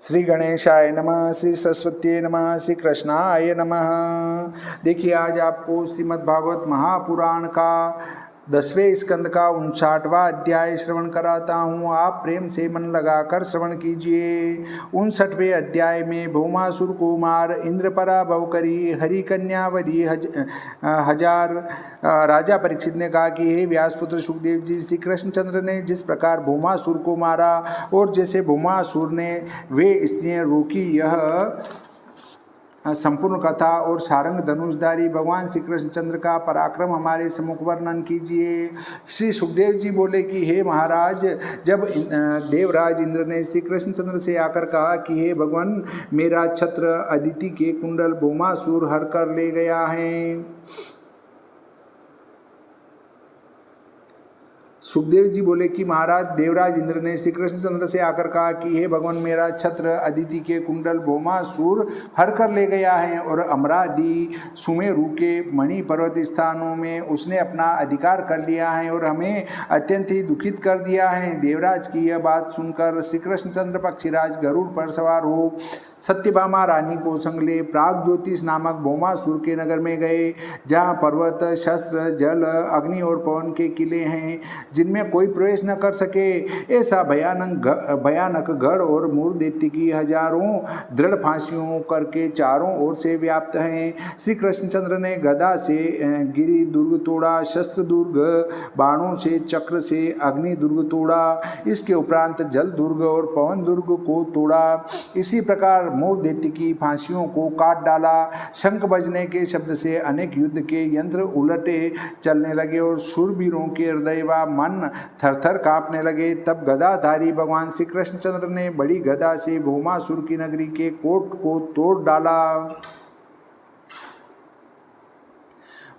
श्री गणेशाय नमः, श्री सरस्वती नमः, श्री कृष्णाय नमः। देखिए, आज आपको श्रीमद् भागवत महापुराण का 10वें स्कंद का 59वां अध्याय श्रवण कराता हूँ। आप प्रेम से मन लगाकर श्रवण कीजिए। 59वें अध्याय में भौमासुर कुमार इंद्र पराभव करी हरि कन्यावली हजार राजा परीक्षित ने कहा कि हे व्यासपुत्र सुखदेव जी, श्री कृष्णचंद्र ने जिस प्रकार भौमासुर को मारा और जैसे भौमासुर ने वे स्त्रियां रोकी, यह संपूर्ण कथा और सारंग धनुषधारी भगवान श्री कृष्णचंद्र का पराक्रम हमारे सम्मुख वर्णन कीजिए। श्री सुखदेव जी बोले कि हे महाराज, जब देवराज इंद्र ने श्री कृष्णचंद्र से आकर कहा कि हे भगवान, मेरा छत्र अदिति के कुंडल भौमासुर हर कर ले गया है। सुखदेव जी बोले कि महाराज, देवराज इंद्र ने श्री कृष्णचंद्र से आकर कहा कि हे भगवान, मेरा छत्र अदिति के कुंडल भौमासुर हर कर ले गया है और अमरादि सुमेरु के मणि पर्वत स्थानों में उसने अपना अधिकार कर लिया है और हमें अत्यंत ही दुखित कर दिया है। देवराज की यह बात सुनकर श्री कृष्णचंद्र पक्षीराज गरुड़ पर सवार हो सत्यभामा रानी को संग ले प्राग ज्योतिष नामक भौमासुर के नगर में गए, जहाँ पर्वत, शस्त्र, जल, अग्नि और पवन के किले हैं जिनमें कोई प्रवेश न कर सके। ऐसा भयानक गढ़ और मूर दैत्य की हजारों दृढ़ फांसियों करके चारों ओर से व्याप्त हैं। श्री कृष्णचंद्र ने गदा से गिरि दुर्ग तोड़ा, शस्त्र दुर्ग, बाणों से, चक्र से अग्नि दुर्ग तोड़ा। इसके उपरांत जल दुर्ग और पवन दुर्ग को तोड़ा। इसी प्रकार मूर दैत्य की फांसियों को काट डाला। शंख बजने के शब्द से अनेक युद्ध के यंत्र उलटे चलने लगे और शूरवीरों के हृदय व मन थरथर कांपने लगे। तब गदाधारी भगवान श्री कृष्णचंद्र ने बड़ी गदा से भौमासुर की नगरी के कोट को तोड़ डाला।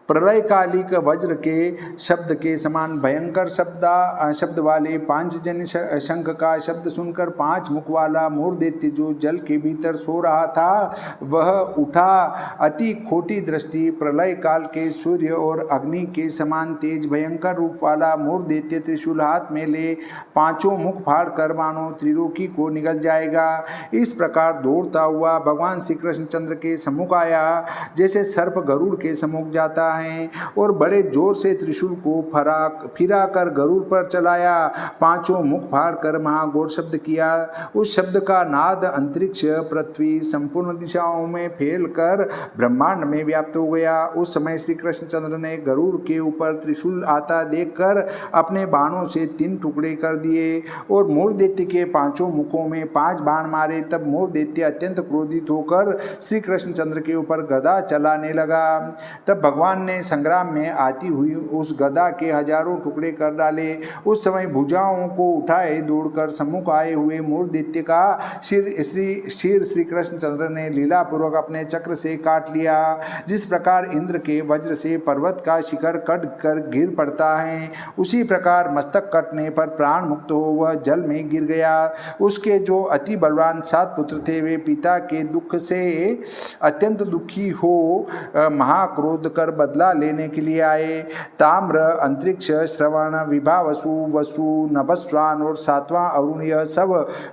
प्रलयकालिक वज्र के शब्द के समान भयंकर शब्द वाले पांचजन्य शंख का शब्द सुनकर 5 मुख वाला मूर दैत्य जो जल के भीतर सो रहा था, वह उठा। अति खोटी दृष्टि, प्रलय काल के सूर्य और अग्नि के समान तेज भयंकर रूप वाला मूर दैत्य त्रिशूल हाथ में ले 5 मुख फाड़ कर मानो त्रिलोकी को निगल जाएगा। इस प्रकार दौड़ता हुआ भगवान श्री कृष्णचंद्र के सम्मुख आया, जैसे सर्प गरुड़ के सम्मुख जाता है, और बड़े जोर से त्रिशूल को फिरा कर गरुड़ पर चलाया। 5 मुख फाड़ कर महाघोर शब्द किया। उस शब्द का नाद अंतरिक्ष, पृथ्वी, संपूर्ण दिशाओं में फैल कर ब्रह्मांड में व्याप्त हो गया। उस समय श्री कृष्णचंद्र ने गरुड़ के ऊपर त्रिशूल आता देखकर अपने बाणों से 3 टुकड़े कर दिए और मूर दैत्य के 5 मुखों में 5 बाण मारे। तब मूर दैत्य अत्यंत क्रोधित होकर श्री कृष्णचंद्र के ऊपर गदा चलाने लगा। तब भगवान ने संग्राम में आती हुई उस गदा के हजारों टुकड़े कर डाले। उस समय भुजाओं को उठाए दौड़कर सम्मुख आए हुए मूर दैत्य का शीर श्री कृष्णचंद्र ने लीलापूर्वक अपने चक्र से काट लिया। जिस प्रकार इंद्र के वज्र से पर्वत का शिखर कट कर गिर पड़ता है, उसी प्रकार मस्तक कटने पर प्राण मुक्त हो वह जल में गिर गया। उसके जो अति बलवान 7 पुत्र थे, वे पिता के दुख से अत्यंत दुखी हो महाक्रोध कर बदला लेने के लिए आए। ताम्र, अंतरिक्ष, श्रवण, विभावसु, वसु, नभस्वान और 7वां अरुण, यह सब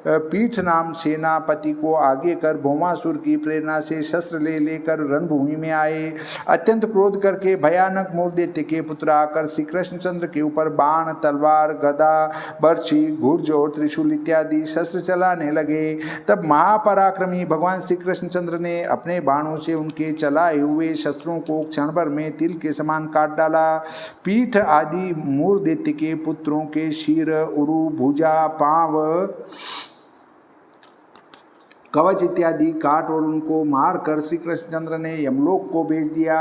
पीठ नाम सेनापति को आगे कर भौमासुर की प्रेरणा से शस्त्र ले लेकर रणभूमि में आए। अत्यंत क्रोध करके भयानक मूर दैत्य के पुत्र आकर श्री कृष्णचंद्र के ऊपर बाण, तलवार, गदा, बर्छी, घुर्ज और त्रिशूल इत्यादि शस्त्र चलाने लगे। तब महापराक्रमी भगवान श्री कृष्णचंद्र ने अपने बाणों से उनके चलाए हुए शस्त्रों को क्षण भर में तिल के समान काट डाला। पीठ आदि मूर दैत्य के पुत्रों के शीर, उरु, भुजा, पांव, कवच इत्यादि काट और उनको मार कर श्री कृष्णचंद्र ने यमलोक को भेज दिया।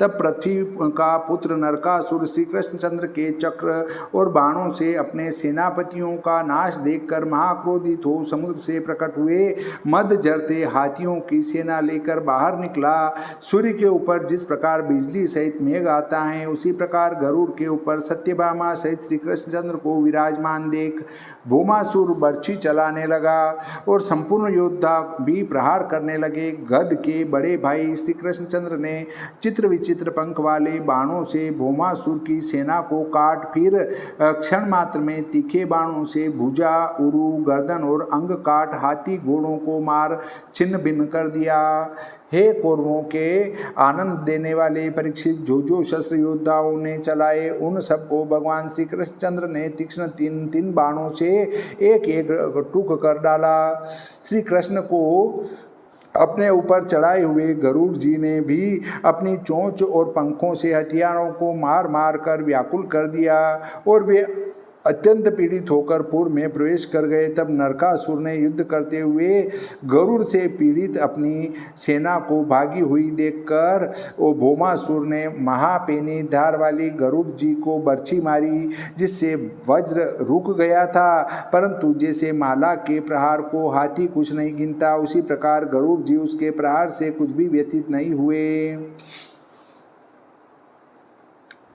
तब पृथ्वी का पुत्र नरकासुर श्री कृष्णचंद्र के चक्र और बाणों से अपने सेनापतियों का नाश देखकर महाक्रोधित हो समुद्र से प्रकट हुए। मद जरते हाथियों की सेना लेकर बाहर निकला। सूर्य के ऊपर जिस प्रकार बिजली सहित मेघ आता है, उसी प्रकार गरुड़ के ऊपर सत्यभामा सहित श्री कृष्णचंद्र को विराजमान देख भौमासुर बर्छी चलाने लगा और संपूर्ण योद्धा योद्धा भी प्रहार करने लगे। गद के बड़े भाई श्री कृष्णचंद्र ने चित्र विचित्र पंख वाले बाणों से भौमासुर की सेना को काट, फिर क्षण मात्र में तीखे बाणों से भुजा, उरु, गर्दन और अंग काट हाथी घोड़ों को मार छिन्न भिन्न कर दिया। हे कौरवों के आनंद देने वाले परीक्षित, जो शस्त्र योद्धाओं ने चलाए उन सबको भगवान श्री कृष्णचंद्र ने तीक्ष्ण तीन बाणों से एक एक टूक कर डाला। श्री कृष्ण को अपने ऊपर चढ़ाए हुए गरुड़ जी ने भी अपनी चोंच और पंखों से हथियारों को मार मार कर व्याकुल कर दिया और वे अत्यंत पीड़ित होकर पूर्व में प्रवेश कर गए। तब नरकासुर ने युद्ध करते हुए गरुड़ से पीड़ित अपनी सेना को भागी हुई देखकर वो भौमासुर ने महापेनी धार वाली गरुड़ जी को बर्छी मारी, जिससे वज्र रुक गया था। परंतु जैसे माला के प्रहार को हाथी कुछ नहीं गिनता, उसी प्रकार गरुड़ जी उसके प्रहार से कुछ भी व्यथित नहीं हुए।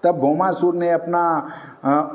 तब भौमासुर ने अपना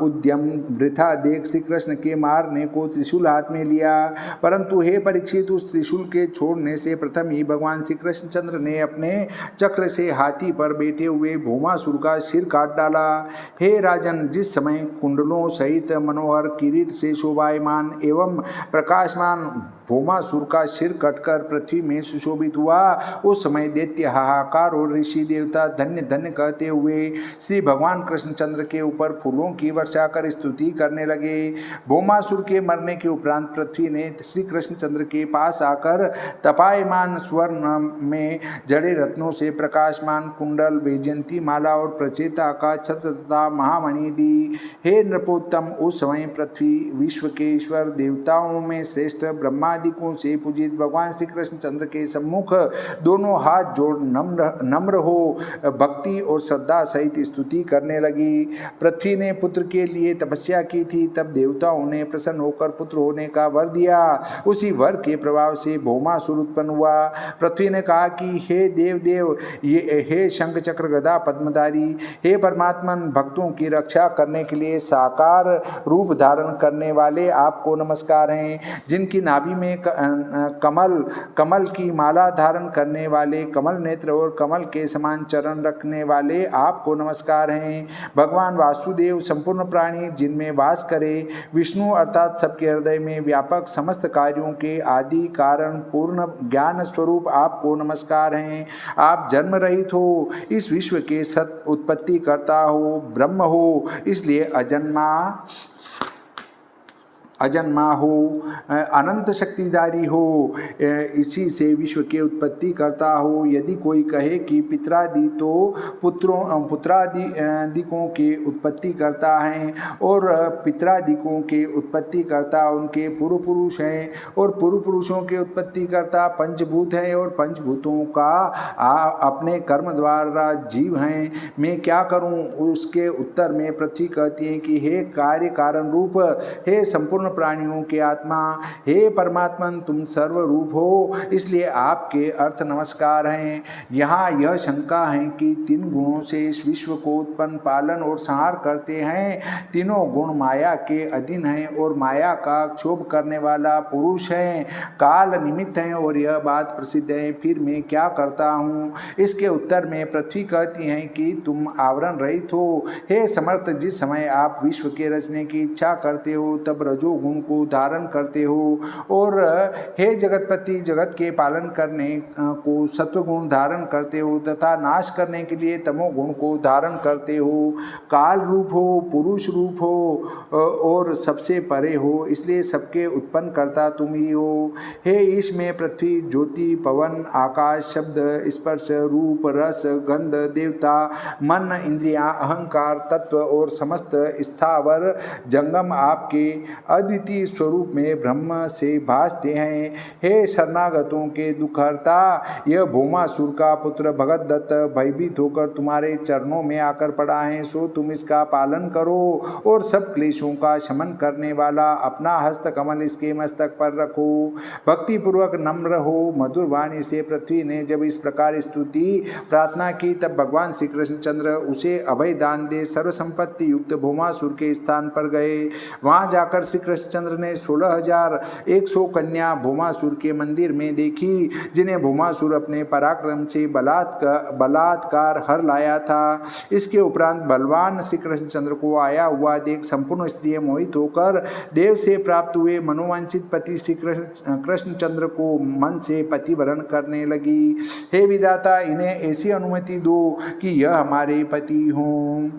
उद्यम वृथा देख श्री कृष्ण के मारने को त्रिशूल हाथ में लिया। परंतु हे परीक्षित, उस त्रिशूल के छोड़ने से प्रथम ही भगवान श्री कृष्णचंद्र ने अपने चक्र से हाथी पर बैठे हुए भौमासुर का सिर काट डाला। हे राजन, जिस समय कुंडलों सहित मनोहर किरीट से शोभायमान एवं प्रकाशमान भौमासुर का सिर कटकर पृथ्वी में सुशोभित हुआ, उस समय दैत्य हाहाकार और ऋषि देवता धन्य धन्य कहते हुए श्री भगवान कृष्णचंद्र के ऊपर फूलों की वर्षा कर स्तुति करने लगे। भौमासुर के मरने के उपरांत पृथ्वी ने श्री कृष्णचंद्र के पास आकर तपायमान स्वर्ण में जड़े रत्नों से प्रकाशमान कुंडल, वैजयंती माला और प्रचेता का छत्र तथा महामणि दी। हे नृपोत्तम, उस समय पृथ्वी विश्व के ईश्वर देवताओं में श्रेष्ठ ब्रह्मादिकों से पूजित भगवान श्री कृष्णचंद्र के सम्मुख दोनों हाथ जोड़ नम्र हो भक्ति और श्रद्धा सहित स्तुति करने लगी। पृथ्वी ने पुत्र के लिए तपस्या की थी, तब देवताओं ने प्रसन्न होकर पुत्र होने का वर दिया। उसी वर के प्रभाव से भौमासुर उत्पन्न हुआ। पृथ्वी ने कहा कि हे देव, हे शंख चक्र गदा पद्मधारी, हे परमात्मन, भक्तों की रक्षा करने के लिए साकार रूप धारण करने वाले आपको नमस्कार हैं। जिनकी नाभि में कमल की माला धारण करने वाले, कमल नेत्र और कमल के समान चरण रखने वाले आपको नमस्कार हैं। भगवान वासुदेव संपूर्ण प्राणी जिनमें वास करे, विष्णु अर्थात सबके हृदय में व्यापक समस्त कार्यों के आदि कारण पूर्ण ज्ञान स्वरूप आपको नमस्कार हैं। आप जन्म रहित हो, इस विश्व के सत उत्पत्ति करता हो, ब्रह्म हो, इसलिए अजन्मा हो, अनंत शक्तिधारी हो, इसी से विश्व के उत्पत्ति करता हो। यदि कोई कहे कि पितरादि तो पुत्रादिकों के उत्पत्ति करता है और पितरादिकों के उत्पत्ति करता उनके पूर्व पुरुष हैं और पूर्व पुरुषों के उत्पत्ति करता पंचभूत हैं और पंचभूतों का अपने कर्म द्वारा जीव हैं, मैं क्या करूं? उसके उत्तर में पृथ्वी कहती है कि हे कार्य कारण रूप, हे संपूर्ण प्राणियों के आत्मा, हे परमात्मन, तुम सर्वरूप हो, इसलिए आपके अर्थ नमस्कार हैं। यहाँ यह शंका है कि तीन गुणों से इस विश्व को उत्पन्न, पालन और संहार करते हैं। तीनों गुण माया के अधीन हैं और माया का क्षोभ करने वाला पुरुष है, काल निमित्त है और यह बात प्रसिद्ध है। फिर मैं क्या करता हूँ? इसके उत्तर में पृथ्वी कहती है कि तुम आवरण रहित हो। हे समर्थ, जिस समय आप विश्व के रचने की इच्छा करते हो तब रजो गुण को धारण करते हो और हे जगतपति, जगत के पालन करने को सत्वगुण धारण करते हो तथा नाश करने के लिए तमोगुण को धारण करते हो। काल रूप हो, पुरुष रूप हो और सबसे परे हो, इसलिए सबके उत्पन्न करता तुम ही हो। हे ईश में पृथ्वी, ज्योति, पवन, आकाश, शब्द, स्पर्श, रूप, रस, गंध, देवता, मन, इंद्रियां, अहंकार, तत्व और समस्त स्थावर जंगम आपके अद्वितीय स्वरूप में ब्रह्म से भासते हैं। हे शरणागतों के दुखहर्ता, यह भौमासुर का पुत्र भगतदत्त भयभीत होकर तुम्हारे चरणों में आकर पड़ा है, सो तुम इसका पालन करो और सब क्लेशों का शमन करने वाला अपना हस्त कमल इसके मस्तक पर रखो। भक्ति पूर्वक नम्र हो। मधुर वाणी से पृथ्वी ने जब इस प्रकार स्तुति प्रार्थना की, तब भगवान श्री कृष्णचंद्र उसे अभय दान दे सर्वसंपत्ति युक्त भौमासुर के स्थान पर गए। वहां जाकर श्री कृष्ण कृष्णचंद्र ने 16,100 कन्या भौमासुर के मंदिर में देखी, जिन्हें भौमासुर अपने पराक्रम से बलात्कार हर लाया था। इसके उपरांत बलवान श्री कृष्णचंद्र को आया हुआ देख संपूर्ण स्त्रियां मोहित होकर देव से प्राप्त हुए मनोवांछित पति श्री कृष्णचंद्र को मन से पतिवरण करने लगी। हे विधाता, इन्हें ऐसी अनुमति दो कि यह हमारे पति हों।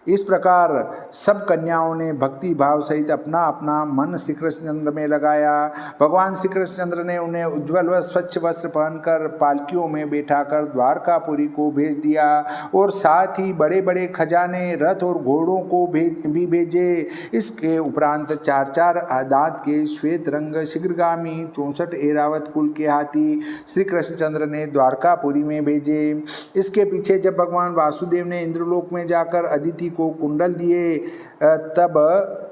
इस प्रकार सब कन्याओं ने भक्ति भाव सहित अपना अपना मन श्री कृष्णचंद्र में लगाया। भगवान श्री कृष्णचंद्र ने उन्हें उज्ज्वल व स्वच्छ वस्त्र पहनकर पालकियों में बैठाकर द्वारकापुरी को भेज दिया और साथ ही बड़े बड़े खजाने, रथ और घोड़ों को भी भेजे। इसके उपरांत 4-4 दांत के श्वेत रंग शीघ्रगामी 64 ऐरावत कुल के हाथी श्री कृष्णचंद्र ने द्वारकापुरी में भेजे। इसके पीछे जब भगवान वासुदेव ने इंद्रलोक में जाकर अदिति को कुंडल दिए, तब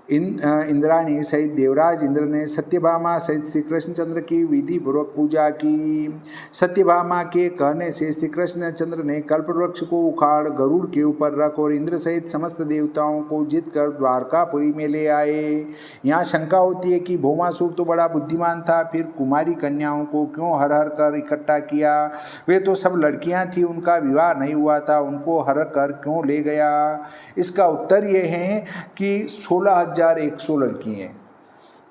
इंद्राणी सहित देवराज इंद्र ने सत्यभामा सहित श्री कृष्णचंद्र की विधि पूर्वक पूजा की। सत्यभामा के कहने से श्री कृष्णचंद्र ने कल्पवृक्ष को उखाड़ गरुड़ के ऊपर रख और इंद्र सहित समस्त देवताओं को जीतकर द्वारकापुरी में ले आए। यहाँ शंका होती है कि भौमासुर तो बड़ा बुद्धिमान था, फिर कुमारी कन्याओं को क्यों हर हर कर इकट्ठा किया? वे तो सब लड़कियां थी, उनका विवाह नहीं हुआ था, उनको हर कर क्यों ले गया? इसका उत्तर ये है कि 16,100 लड़की हैं।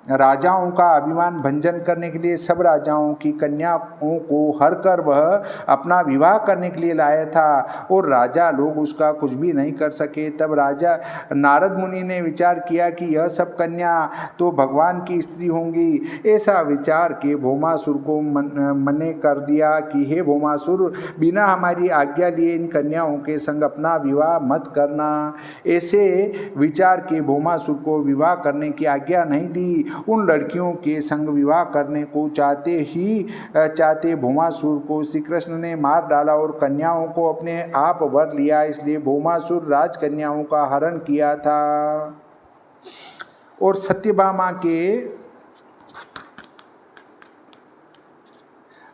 राजाओं का अभिमान भंजन करने के लिए सब राजाओं की कन्याओं को हर कर वह अपना विवाह करने के लिए लाया था और राजा लोग उसका कुछ भी नहीं कर सके। तब राजा नारद मुनि ने विचार किया कि यह सब कन्या तो भगवान की स्त्री होंगी। ऐसा विचार के भौमासुर को मने कर दिया कि हे भौमासुर, बिना हमारी आज्ञा लिए इन कन्याओं के संग अपना विवाह मत करना। ऐसे विचार के भौमासुर को विवाह करने की आज्ञा नहीं दी। उन लड़कियों के संग विवाह करने को चाहते भौमासुर को श्री कृष्ण ने मार डाला और कन्याओं को अपने आप वर लिया। इसलिए भौमासुर राजकन्याओं का हरण किया था और सत्यभामा के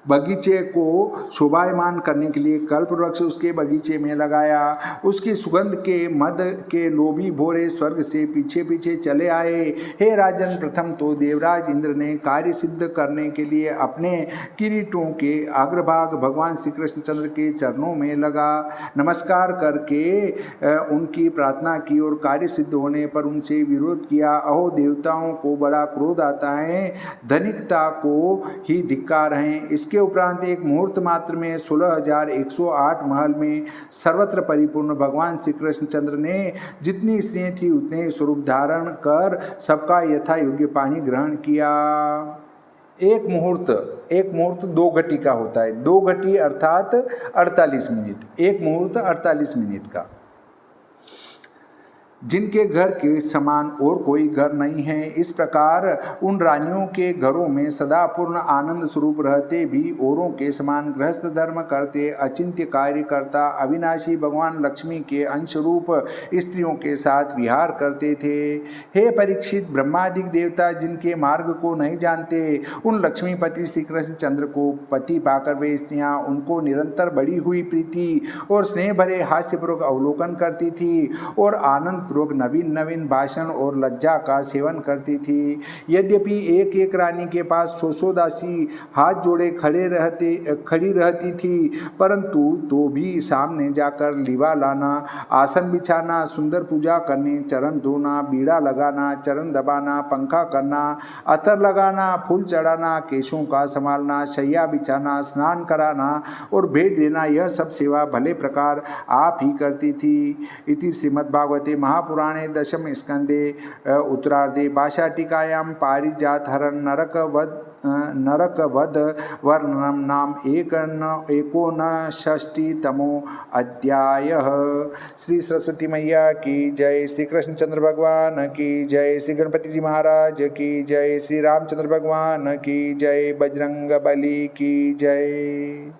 बगीचे को शोभायमान करने के लिए कल्पवृक्ष उसके बगीचे में लगाया। उसकी सुगंध के मद के लोभी भोरे स्वर्ग से पीछे पीछे चले आए। हे राजन, प्रथम तो देवराज इंद्र ने कार्य सिद्ध करने के लिए अपने किरीटों के अग्रभाग भगवान श्री कृष्णचंद्र के चरणों में लगा नमस्कार करके उनकी प्रार्थना की और कार्य सिद्ध होने पर उनसे विरोध किया। अहो, देवताओं को बड़ा क्रोध आता है, धनिकता को ही धिक्कार है। इसके उपरांत एक मुहूर्त मात्र में 16,108 महल में सर्वत्र परिपूर्ण भगवान श्री कृष्णचंद्र ने जितनी स्त्रियां थी उतने स्वरूप धारण कर सबका यथा योग्य पानी ग्रहण किया। एक मुहूर्त 2 घटी का होता है। 2 घटी अर्थात 48 मिनट। एक मुहूर्त 48 मिनट का। जिनके घर के समान और कोई घर नहीं है। इस प्रकार उन रानियों के घरों में सदा पूर्ण आनंद स्वरूप रहते भी औरों के समान गृहस्थ धर्म करते अचिंत्य कार्य करता अविनाशी भगवान लक्ष्मी के अंश रूप स्त्रियों के साथ विहार करते थे। हे परीक्षित, ब्रह्मादिक देवता जिनके मार्ग को नहीं जानते, उन लक्ष्मीपति श्री कृष्णचंद्र को पति पाकर वे स्त्रियां उनको निरंतर बढ़ी हुई प्रीति और स्नेह भरे हास्यपूर्वक अवलोकन करती थी और आनंद पूर्वक नवीन भाषण और लज्जा का सेवन करती थी। यद्यपि एक एक रानी के पास 100 दासी हाथ जोड़े खड़ी रहती थी, परंतु तो भी सामने जाकर लीवा लाना, आसन बिछाना, सुंदर पूजा करने, चरण धोना, बीड़ा लगाना, चरण दबाना, पंखा करना, अतर लगाना, फूल चढ़ाना, केशों का संभालना, शैया बिछाना, स्नान कराना और भेंट देना, यह सब सेवा भले प्रकार आप ही करती थी। इति श्रीमद्भागवते महापुराणे दशम स्कंदे उत्तरार्धे भाषाटिकायां पारिजातहरण नरकवध वर्णनम नाम 59तमो अध्यायः। श्री सरस्वती मैया की जय, श्री कृष्णचंद्र भगवान की जय, श्री गणपति जी महाराज की जय, श्री रामचंद्र भगवान की जय, बजरंग बली की जय।